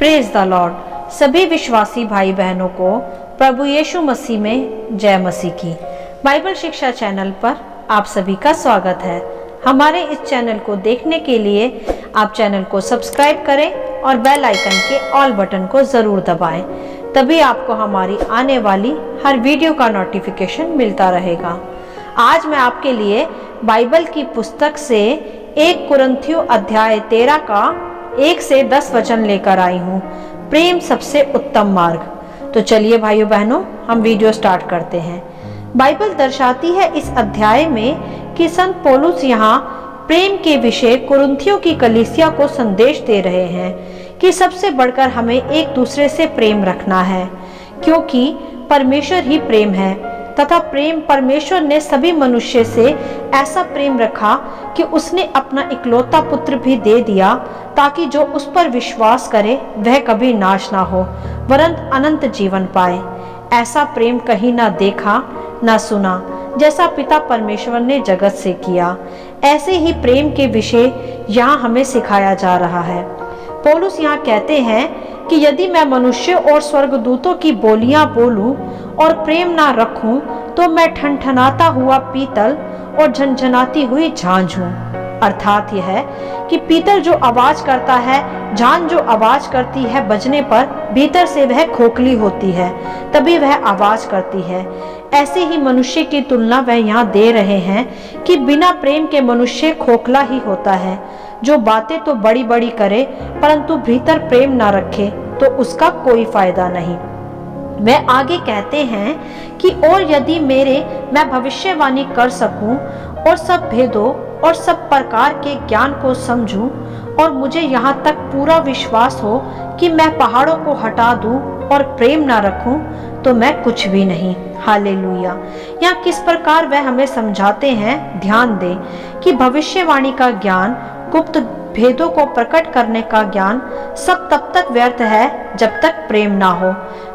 Praise the Lord. सभी विश्वासी भाई बहनों को प्रभु यीशु मसीह में जय मसीह की। बाइबल शिक्षा चैनल पर आप सभी का स्वागत है। हमारे इस चैनल को देखने के लिए आप चैनल को सब्सक्राइब करें और बेल आइकन के ऑल बटन को ज़रूर दबाएं, तभी आपको हमारी आने वाली हर वीडियो का नोटिफिकेशन मिलता रहेगा। आज मैं आपके लिए बाइबल की पुस्तक से 1 कुरिन्थियों अध्याय 13 का 1 से 10 वचन लेकर आई हूँ, प्रेम सबसे उत्तम मार्ग। तो चलिए भाइयों बहनों, हम वीडियो स्टार्ट करते हैं। बाइबल दर्शाती है इस अध्याय में कि संत पौलुस यहाँ प्रेम के विषय कुरिन्थियों की कलीसिया को संदेश दे रहे हैं कि सबसे बढ़कर हमें एक दूसरे से प्रेम रखना है, क्योंकि परमेश्वर ही प्रेम है तथा प्रेम परमेश्वर ने सभी मनुष्य से ऐसा प्रेम रखा कि उसने अपना इकलौता पुत्र भी दे दिया, ताकि जो उस पर विश्वास करे वह कभी नाश ना हो वरन अनंत जीवन पाए। ऐसा प्रेम कहीं ना देखा ना सुना, जैसा पिता परमेश्वर ने जगत से किया। ऐसे ही प्रेम के विषय यहाँ हमें सिखाया जा रहा है। पौलुस यहाँ कहते हैं कि यदि मैं मनुष्य और स्वर्गदूतों की बोलियां बोलूं और प्रेम ना रखूं, तो मैं ठनठनाता हुआ पीतल और झनझनाती हुई झांझ हूं। अर्थात यह है कि पीतल जो आवाज करता है, झांझ जो आवाज करती है, बजने पर भीतर से वह खोखली होती है, तभी वह आवाज करती है। ऐसे ही मनुष्य की तुलना वह यहाँ दे रहे हैं कि बिना प्रेम के मनुष्य खोखला ही होता है। जो बातें तो बड़ी बड़ी करे परंतु भीतर प्रेम ना रखे तो उसका कोई फायदा नहीं। वह आगे कहते हैं कि और यदि मैं भविष्यवाणी कर सकूं और सब भेदों और सब प्रकार के ज्ञान को समझूं, और मुझे यहाँ तक पूरा विश्वास हो कि मैं पहाड़ों को हटा दूं और प्रेम ना रखूं, तो मैं कुछ भी नहीं। हालेलुया। यहाँ किस प्रकार वह हमें समझाते हैं, ध्यान दें कि भविष्यवाणी का ज्ञान, गुप्त भेदों को प्रकट करने का ज्ञान सब तब तक व्यर्थ है जब तक प्रेम ना हो।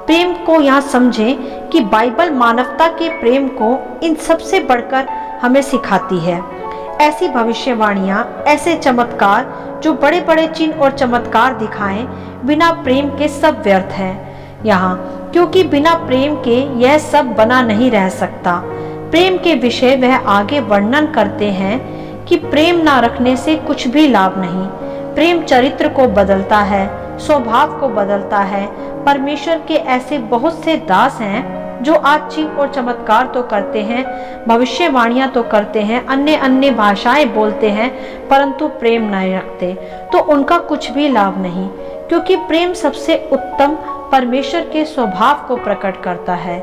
प्रेम को यहाँ समझें कि बाइबल मानवता के प्रेम को इन सबसे बढ़कर हमें सिखाती है। ऐसी भविष्यवाणियाँ, ऐसे चमत्कार जो बड़े बड़े चिन्ह और चमत्कार दिखाएं, बिना प्रेम के सब व्यर्थ है यहाँ, क्योंकि बिना प्रेम के यह सब बना नहीं रह सकता। प्रेम के विषय वह आगे वर्णन करते हैं कि प्रेम ना रखने से कुछ भी लाभ नहीं। प्रेम चरित्र को बदलता है, स्वभाव को बदलता है। परमेश्वर के ऐसे बहुत से दास हैं जो आज चिन्ह और चमत्कार तो करते हैं, भविष्यवाणियां तो करते हैं, अन्य अन्य भाषाएं बोलते हैं, परंतु प्रेम नहीं रखते, तो उनका कुछ भी लाभ नहीं। क्योंकि प्रेम सबसे उत्तम परमेश्वर के स्वभाव को प्रकट करता है।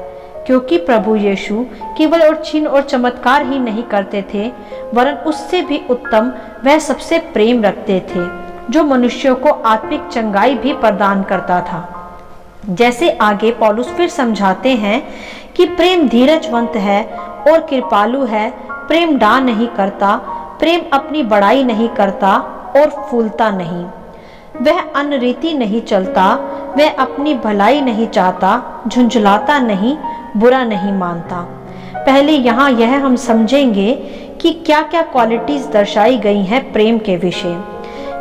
क्योंकि प्रभु यीशु केवल और चिन्ह और चमत्कार ही नहीं करते थे, वरन उससे भी उत्तम वह सबसे प्रेम रखते थे, जो मनुष्यों को आत्मिक चंगाई भी प्रदान करता था। जैसे आगे पौलुस फिर समझाते हैं कि प्रेम धीरजवंत है और कृपालु है, प्रेम डा नहीं करता, प्रेम अपनी बड़ाई नहीं करता और फूलता नहीं, वह अनरीति नहीं चलता, वह अपनी भलाई नहीं चाहता, झुंझलाता नहीं, बुरा नहीं मानता। पहले यहाँ यह हम समझेंगे कि क्या क्या क्वालिटीज दर्शाई गई हैं प्रेम के विषय।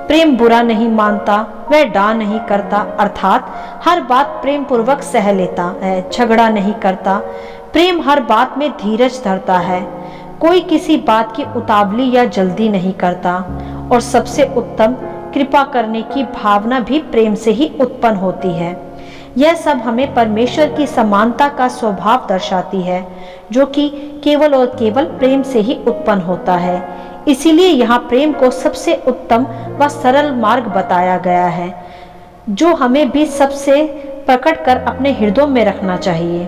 प्रेम बुरा नहीं मानता, वह डा नहीं करता, अर्थात हर बात प्रेम पूर्वक सह लेता है, झगड़ा नहीं करता। प्रेम हर बात में धीरज धरता है, कोई किसी बात की उतावली या जल्दी नहीं करता। और सबसे उत्तम कृपा करने की भावना भी प्रेम से ही उत्पन्न होती है। यह सब हमें परमेश्वर की समानता का स्वभाव दर्शाती है, जो कि केवल और केवल प्रेम से ही उत्पन्न होता है। इसीलिए यहाँ प्रेम को सबसे उत्तम व सरल मार्ग बताया गया है, जो हमें भी सबसे प्रकट कर अपने हृदयों में रखना चाहिए।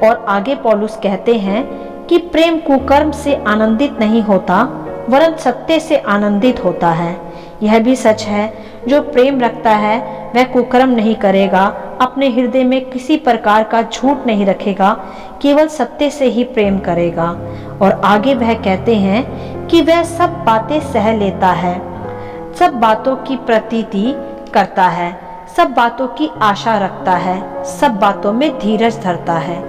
और आगे पौलुस कहते हैं कि प्रेम कुकर्म से आनंदित नहीं होता, वरन सत्य से आनंदित होता है। यह भी सच है, जो प्रेम रखता है वह कुकर्म नहीं करेगा, अपने हृदय में किसी प्रकार का झूठ नहीं रखेगा, केवल सत्य से ही प्रेम करेगा। और आगे वह कहते हैं कि वह सब बातें सह लेता है, सब बातों की प्रतीति करता है, सब बातों की आशा रखता है, सब बातों में धीरज धरता है।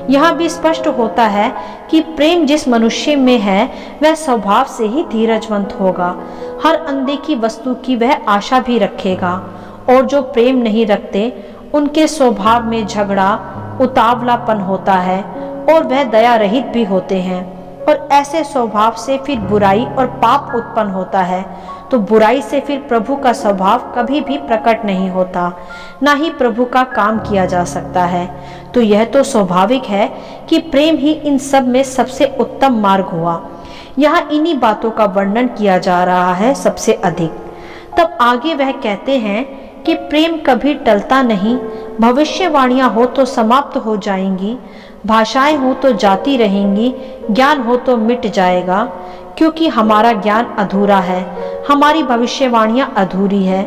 यहाँ भी स्पष्ट होता है कि प्रेम जिस मनुष्य में है वह स्वभाव से ही धीरजवंत होगा, हर अनदेखी वस्तु की वह आशा भी रखेगा और जो प्रेम नहीं रखते उनके स्वभाव में झगड़ा, उतावलापन होता है और वह दया रहित भी होते हैं। और ऐसे स्वभाव से फिर बुराई और पाप उत्पन्न होता है, तो बुराई से फिर प्रभु का स्वभाव कभी भी प्रकट नहीं होता, ना ही प्रभु का काम किया जा सकता है। तो यह तो स्वाभाविक है कि प्रेम ही इन सब में सबसे उत्तम मार्ग हुआ। यहाँ इन्हीं बातों का वर्णन किया जा रहा है सबसे अधिक। तब आगे वह कहते हैं कि प्रेम कभी टलता नहीं, भविष्यवाणियां हो तो समाप्त हो जाएंगी, भाषाएं हो तो जाती रहेंगी, ज्ञान हो तो मिट जाएगा, क्योंकि हमारा ज्ञान अधूरा है, हमारी भविष्यवाणियां अधूरी है।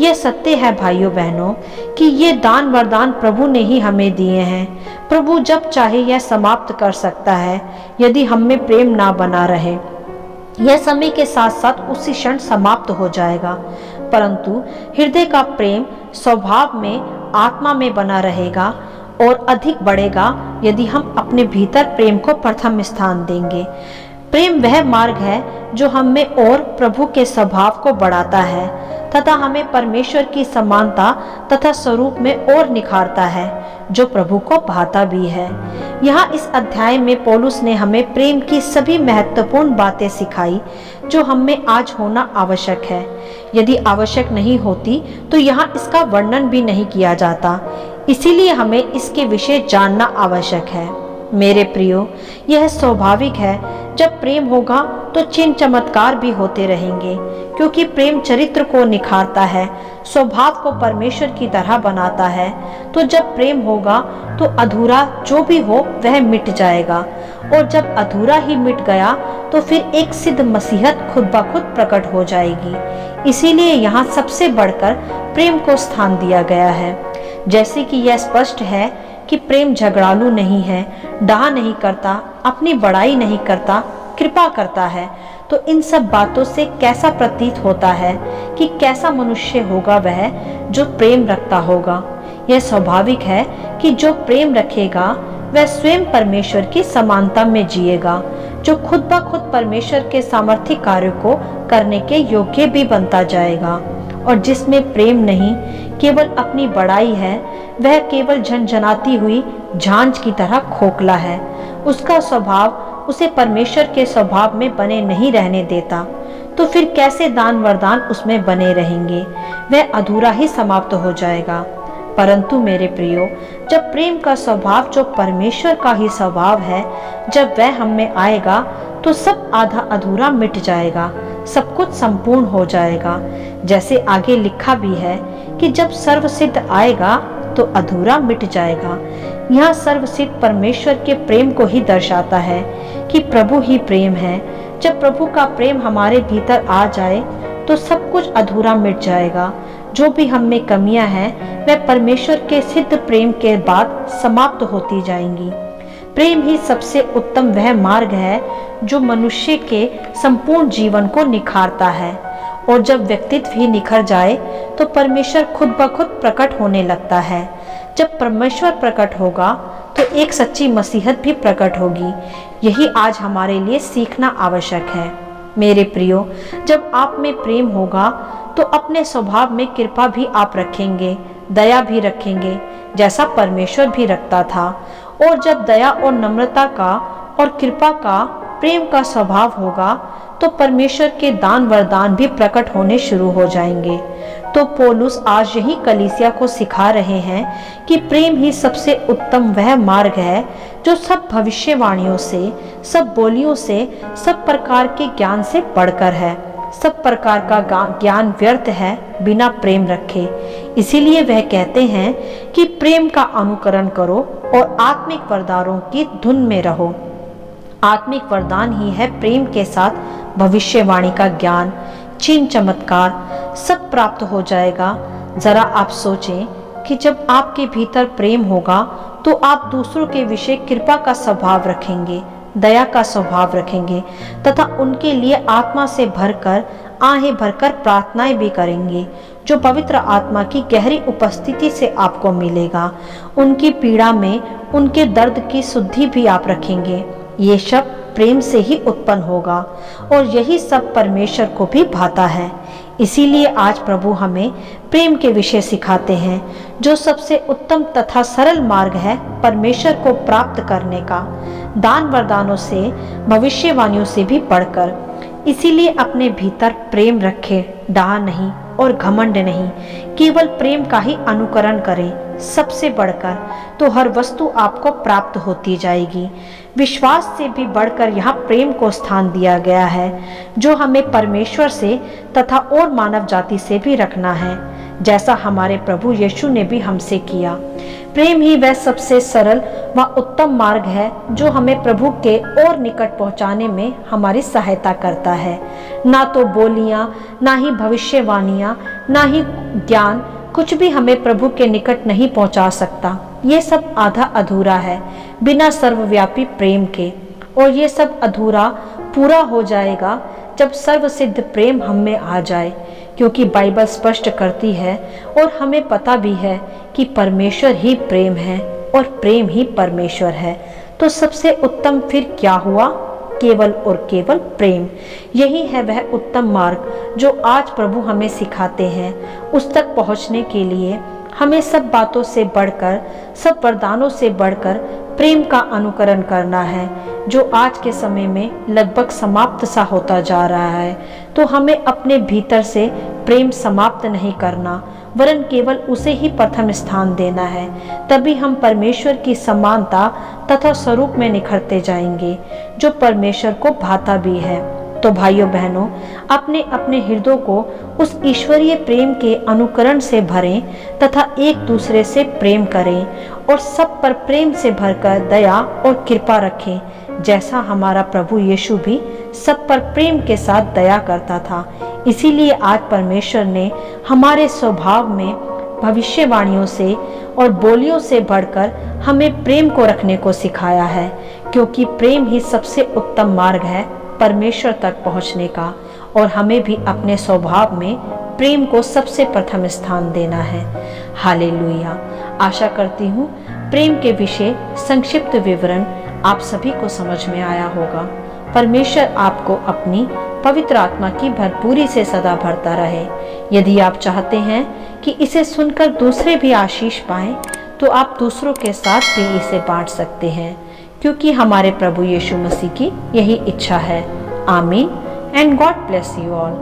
यह सत्य है भाइयों बहनों कि ये दान वरदान प्रभु ने ही हमें दिए हैं। प्रभु जब चाहे यह समाप्त कर सकता है यदि हम में प्रेम ना बना रहे। यह समय के साथ साथ उसी क्षण समाप्त हो जाएगा, परंतु हृदय का प्रेम स्वभाव में, आत्मा में बना रहेगा और अधिक बढ़ेगा यदि हम अपने भीतर प्रेम को प्रथम स्थान देंगे। प्रेम वह मार्ग है जो हम में और प्रभु के स्वभाव को बढ़ाता है तथा हमें परमेश्वर की समानता तथा स्वरूप में और निखारता है, जो प्रभु को भाता भी है। यहाँ इस अध्याय में पौलुस ने हमें प्रेम की सभी महत्वपूर्ण बातें सिखाई जो हम में आज होना आवश्यक है। यदि आवश्यक नहीं होती तो यहाँ इसका वर्णन भी नहीं किया जाता, इसीलिए हमें इसके विषय जानना आवश्यक है। मेरे प्रियो, यह स्वाभाविक है, जब प्रेम होगा तो चिन्ह चमत्कार भी होते रहेंगे, क्योंकि प्रेम चरित्र को निखारता है, स्वभाव को परमेश्वर की तरह बनाता है। तो जब प्रेम होगा तो अधूरा जो भी हो वह मिट जाएगा, और जब अधूरा ही मिट गया तो फिर एक सिद्ध मसीहत खुद ब खुद प्रकट हो जाएगी। इसीलिए यहाँ सबसे बढ़कर प्रेम को स्थान दिया गया है। जैसे कि यह स्पष्ट है कि प्रेम झगड़ालू नहीं है, डाह नहीं करता, अपनी बड़ाई नहीं करता, कृपा करता है। तो इन सब बातों से कैसा प्रतीत होता है कि कैसा मनुष्य होगा वह जो प्रेम रखता होगा। यह स्वाभाविक है कि जो प्रेम रखेगा वह स्वयं परमेश्वर की समानता में जिएगा, जो खुद ब खुद परमेश्वर के सामर्थ्य कार्य को करने के योग्य भी बनता जाएगा। और जिसमें प्रेम नहीं, केवल अपनी बड़ाई है, वह केवल झनझनाती हुई झांझ की तरह खोखला है। उसका स्वभाव उसे परमेश्वर के स्वभाव में बने नहीं रहने देता। तो फिर कैसे दान वरदान उसमें बने रहेंगे? वह अधूरा ही समाप्त हो जाएगा। परंतु मेरे प्रियो, जब प्रेम का स्वभाव जो परमेश्वर का ही स्वभाव है, जब वह हम में आएगा तो सब आधा अधूरा मिट जाएगा, सब कुछ संपूर्ण हो जाएगा। जैसे आगे लिखा भी है कि जब सर्वसिद्ध आएगा तो अधूरा मिट जाएगा। यहाँ सर्वसिद्ध परमेश्वर के प्रेम को ही दर्शाता है कि प्रभु ही प्रेम है। जब प्रभु का प्रेम हमारे भीतर आ जाए तो सब कुछ अधूरा मिट जाएगा। जो भी हम में कमियां हैं वह परमेश्वर के सिद्ध प्रेम के बाद समाप्त होती जाएंगी। प्रेम ही सबसे उत्तम वह मार्ग है जो मनुष्य के संपूर्ण जीवन को निखारता है। और जब व्यक्तित्व ही निखर जाए तो परमेश्वर खुद ब खुद प्रकट होने लगता है। जब परमेश्वर प्रकट होगा तो एक सच्ची मसीहत भी प्रकट होगी। यही आज हमारे लिए सीखना आवश्यक है। मेरे प्रियो, जब आप में प्रेम होगा तो अपने स्वभाव में कृपा भी आप रखेंगे, दया भी रखेंगे, जैसा परमेश्वर भी रखता था। और जब दया और नम्रता का और कृपा का, प्रेम का स्वभाव होगा तो परमेश्वर के दान वरदान भी प्रकट होने शुरू हो जाएंगे। तो पौलुस आज यही कलीसिया को सिखा रहे हैं कि प्रेम ही सबसे उत्तम वह मार्ग है जो सब भविष्यवाणियों से, सब बोलियों से, सब प्रकार के ज्ञान से बढ़कर है। सब प्रकार का ज्ञान व्यर्थ है बिना प्रेम रखे। इसीलिए वह कहते हैं कि प्रेम का अनुकरण करो और आत्मिक वरदानों की धुन में रहो। आत्मिक वरदान ही है प्रेम के साथ भविष्यवाणी का ज्ञान, चिन्ह चमत्कार सब प्राप्त हो जाएगा। जरा आप सोचें कि जब आपके भीतर प्रेम होगा तो आप दूसरों के विषय कृपा का स्वभाव रखेंगे, दया का स्वभाव रखेंगे तथा उनके लिए आत्मा से भरकर, आहें भरकर प्रार्थनाएं भी करेंगे, जो पवित्र आत्मा की गहरी उपस्थिति से आपको मिलेगा। उनकी पीड़ा में उनके दर्द की शुद्धि भी आप रखेंगे। ये सब प्रेम से ही उत्पन्न होगा और यही सब परमेश्वर को भी भाता है। इसीलिए आज प्रभु हमें प्रेम के विषय सिखाते हैं, जो सबसे उत्तम तथा सरल मार्ग है परमेश्वर को प्राप्त करने का, दान वरदानों से, भविष्यवाणियों से भी बढ़कर। इसीलिए अपने भीतर प्रेम रखें, डाह नहीं और घमंड नहीं, केवल प्रेम का ही अनुकरण करें सबसे बढ़कर, तो हर वस्तु आपको प्राप्त होती जाएगी। विश्वास से भी बढ़कर यहाँ प्रेम को स्थान दिया गया है, जो हमें परमेश्वर से तथा और मानव जाति से भी रखना है, जैसा हमारे प्रभु यीशु ने भी हमसे किया। प्रेम ही वह सबसे सरल व उत्तम मार्ग है जो हमें प्रभु के और निकट पहुंचाने में हमारी सहायता करता है। ना तो बोलियां, ना ही भविष्यवाणियां, ना ही ज्ञान, कुछ भी हमें प्रभु के निकट नहीं पहुंचा सकता। ये सब आधा अधूरा है बिना सर्वव्यापी प्रेम के, और ये सब अधूरा पूरा हो जाएगा जब सर्वसिद्ध प्रेम हम में आ जाए, क्योंकि बाइबल स्पष्ट करती है और हमें पता भी है कि परमेश्वर ही प्रेम है और प्रेम ही परमेश्वर है। तो सबसे उत्तम फिर क्या हुआ? केवल और केवल प्रेम। यही है वह उत्तम मार्ग जो आज प्रभु हमें सिखाते हैं। उस तक पहुंचने के लिए हमें सब बातों से बढ़कर, सब वरदानों से बढ़कर प्रेम का अनुकरण करना है, जो आज के समय में लगभग समाप्त सा होता जा रहा है। तो हमें अपने भीतर से प्रेम समाप्त नहीं करना, वरन केवल उसे ही प्रथम स्थान देना है। तभी हम परमेश्वर की समानता तथा स्वरूप में निखरते जाएंगे, जो परमेश्वर को भाता भी है। तो भाइयों बहनों, अपने अपने हृदयों को उस ईश्वरीय प्रेम के अनुकरण से भरें तथा एक दूसरे से प्रेम करें, और सब पर प्रेम से भरकर दया और कृपा रखें, जैसा हमारा प्रभु यीशु भी सब पर प्रेम के साथ दया करता था। इसीलिए आज परमेश्वर ने हमारे स्वभाव में भविष्यवाणियों से और बोलियों से बढ़कर हमें प्रेम को रखने को सिखाया है, क्योंकि प्रेम ही सबसे उत्तम मार्ग है परमेश्वर तक पहुंचने का, और हमें भी अपने स्वभाव में प्रेम को सबसे प्रथम स्थान देना है। हालेलुया। आशा करती हूँ प्रेम के विषय संक्षिप्त विवरण आप सभी को समझ में आया होगा। परमेश्वर आपको अपनी पवित्र आत्मा की भरपूरी से सदा भरता रहे। यदि आप चाहते हैं कि इसे सुनकर दूसरे भी आशीष पाएं, तो आप दूसरों के साथ भी इसे बांट सकते हैं, क्योंकि हमारे प्रभु यीशु मसीह की यही इच्छा है। आमीन and God bless you all.